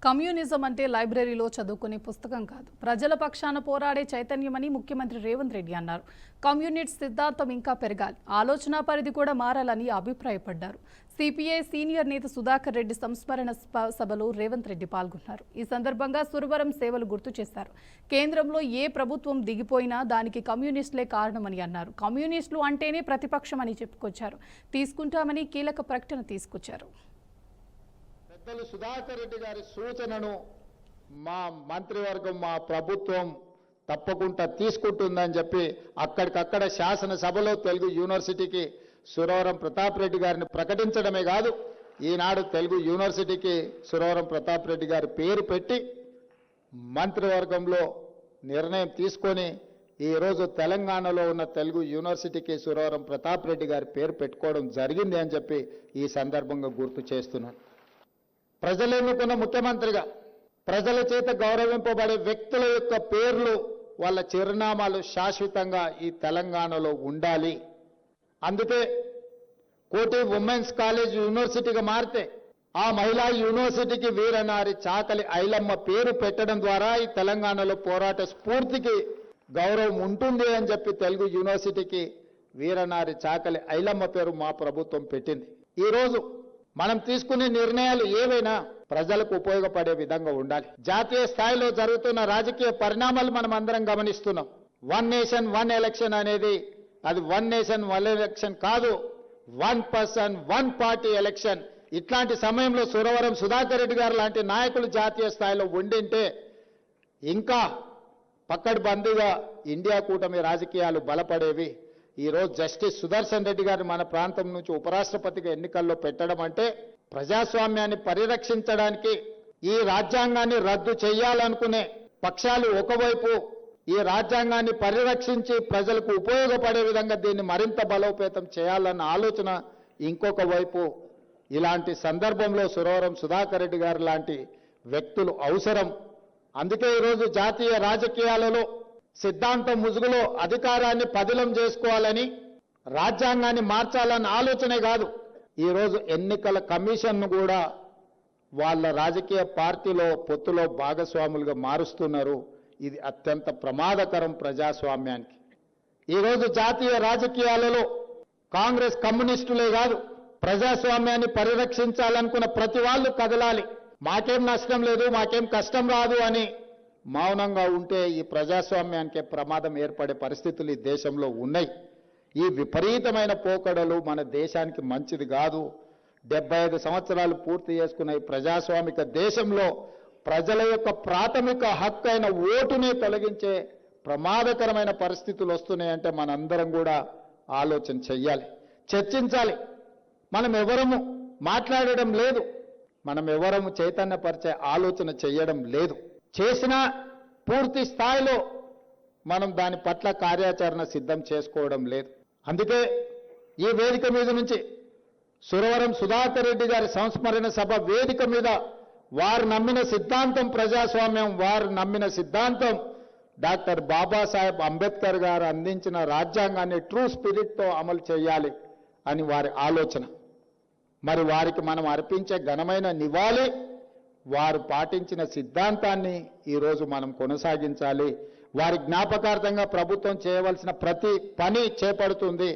Communism అంటే లైబ్రరీలో చదువుకునే పుస్తకం కాదు, ప్రజల పక్షాన పోరాడే చైతన్యమని ముఖ్యమంత్రి రేవంత్ రెడ్డి అన్నారు. కమ్యూనిస్ట్ సిద్ధాంతం ఇంకా పెరగాలి, ఆలోచన పరిధి కూడా మారాలని అభిప్రాయపడ్డారు. సిపిఐ సీనియర్ నేత సుధాకర్ రెడ్డి సంస్మరణ సభలో రేవంత్ రెడ్డి పాల్గొన్నారు. ఈ సందర్భంగా సురవరం సేవలు గుర్తు చేశారు. కేంద్రంలో ఏ ప్రభుత్వం దిగిపోయినా దానికి కమ్యూనిస్టులే కారణమని అన్నారు. కమ్యూనిస్టులు అంటేనే ప్రతిపక్షమని చెప్పుకొచ్చారు. తీసుకుంటామని కీలక ప్రకటన తీసుకొచ్చారు. పెద్దలు సుధాకర్ రెడ్డి గారి సూచనను మా మంత్రివర్గం మా ప్రభుత్వం తప్పకుండా తీసుకుంటుందని చెప్పి అక్కడికక్కడ శాసనసభలో తెలుగు యూనివర్సిటీకి సురవరం ప్రతాప్ రెడ్డి గారిని ప్రకటించడమే కాదు, ఈనాడు తెలుగు యూనివర్సిటీకి సురవరం ప్రతాప్ రెడ్డి గారి పేరు పెట్టి మంత్రివర్గంలో నిర్ణయం తీసుకొని ఈరోజు తెలంగాణలో ఉన్న తెలుగు యూనివర్సిటీకి సురవరం ప్రతాప్ రెడ్డి గారి పేరు పెట్టుకోవడం జరిగింది అని చెప్పి ఈ సందర్భంగా గుర్తు చేస్తున్నాను. ప్రజలు ఎన్నుకున్న ముఖ్యమంత్రిగా ప్రజల చేత గౌరవింపబడే వ్యక్తుల యొక్క పేర్లు, వాళ్ళ చిరునామాలు శాశ్వతంగా ఈ తెలంగాణలో ఉండాలి. అందుకే కోటి ఉమెన్స్ కాలేజ్ యూనివర్సిటీగా మారితే ఆ మహిళా యూనివర్సిటీకి వీరనారి చాకలి ఐలమ్మ పేరు పెట్టడం ద్వారా ఈ తెలంగాణలో పోరాట స్ఫూర్తికి గౌరవం ఉంటుంది అని చెప్పి తెలుగు యూనివర్సిటీకి వీరనారి చాకలి ఐలమ్మ పేరు మా ప్రభుత్వం పెట్టింది. ఈరోజు మనం తీసుకునే నిర్ణయాలు ఏవైనా ప్రజలకు ఉపయోగపడే విధంగా ఉండాలి. జాతీయ స్థాయిలో జరుగుతున్న రాజకీయ పరిణామాలు మనం అందరం గమనిస్తున్నాం. వన్ నేషన్ వన్ ఎలక్షన్ అనేది అది వన్ నేషన్ వన్ ఎలక్షన్ కాదు, one person one party election. ఇట్లాంటి సమయంలో సురవరం సుధాకర్ రెడ్డి గారు లాంటి నాయకులు జాతీయ స్థాయిలో ఉండింటే ఇంకా పక్కడ్బందీగా ఇండియా కూటమి రాజకీయాలు బలపడేవి. ఈరోజు జస్టిస్ సుదర్శన్ రెడ్డి గారిని మన ప్రాంతం నుంచి ఉపరాష్ట్రపతిగా ఎన్నికల్లో పెట్టడం అంటే ప్రజాస్వామ్యాన్ని పరిరక్షించడానికి, ఈ రాజ్యాంగాన్ని రద్దు చేయాలనుకునే పక్షాలు ఒకవైపు ఈ రాజ్యాంగాన్ని పరిరక్షించి ప్రజలకు ఉపయోగపడే విధంగా దీన్ని మరింత బలోపేతం చేయాలన్న ఆలోచన ఇంకొక వైపు. ఇలాంటి సందర్భంలో సురవరం సుధాకర్ రెడ్డి గారు లాంటి వ్యక్తులు అవసరం. అందుకే ఈరోజు జాతీయ రాజకీయాలలో సిద్ధాంతం ముసుగులో అధికారాన్ని పదిలం చేసుకోవాలని, రాజ్యాంగాన్ని మార్చాలన్న ఆలోచనే కాదు, ఈరోజు ఎన్నికల కమిషన్ను కూడా వాళ్ళ రాజకీయ పార్టీలో పొత్తులో భాగస్వాములుగా మారుస్తున్నారు. ఇది అత్యంత ప్రమాదకరం ప్రజాస్వామ్యానికి. ఈరోజు జాతీయ రాజకీయాలలో కాంగ్రెస్ కమ్యూనిస్టులే కాదు, ప్రజాస్వామ్యాన్ని పరిరక్షించాలనుకున్న ప్రతి వాళ్ళు కదలాలి. మాకేం నష్టం లేదు, మాకేం కష్టం రాదు అని మౌనంగా ఉంటే ఈ ప్రజాస్వామ్యానికే ప్రమాదం ఏర్పడే పరిస్థితులు ఈ దేశంలో ఉన్నాయి. ఈ విపరీతమైన పోకడలు మన దేశానికి మంచిది కాదు. 75 సంవత్సరాలు పూర్తి చేసుకున్న ఈ ప్రజాస్వామిక దేశంలో ప్రజల యొక్క ప్రాథమిక హక్కు అయిన ఓటునే తొలగించే ప్రమాదకరమైన పరిస్థితులు వస్తున్నాయంటే మనందరం కూడా ఆలోచన చెయ్యాలి, చర్చించాలి. మనం ఎవరము మాట్లాడడం లేదు, మనం ఎవరము చైతన్యపరిచే ఆలోచన చెయ్యడం లేదు. చేసినా పూర్తి స్థాయిలో మనం దాని పట్ల కార్యాచరణ సిద్ధం చేసుకోవడం లేదు. అందుకే ఈ వేదిక మీద నుంచి సురవరం సుధాకర్ రెడ్డి గారి సంస్మరణ సభ వేదిక మీద వారు నమ్మిన సిద్ధాంతం ప్రజాస్వామ్యం, వారు నమ్మిన సిద్ధాంతం డాక్టర్ బాబాసాహెబ్ అంబేద్కర్ గారు అందించిన రాజ్యాంగాన్ని ట్రూ స్పిరిట్తో అమలు చేయాలి అని వారి ఆలోచన. మరి వారికి మనం అర్పించే ఘనమైన నివాళి వారు పాటించిన సిద్ధాంతాన్ని ఈరోజు మనం కొనసాగించాలి. వారి జ్ఞాపకార్థంగా ప్రభుత్వం చేయవలసిన ప్రతి పని చేపడుతుంది.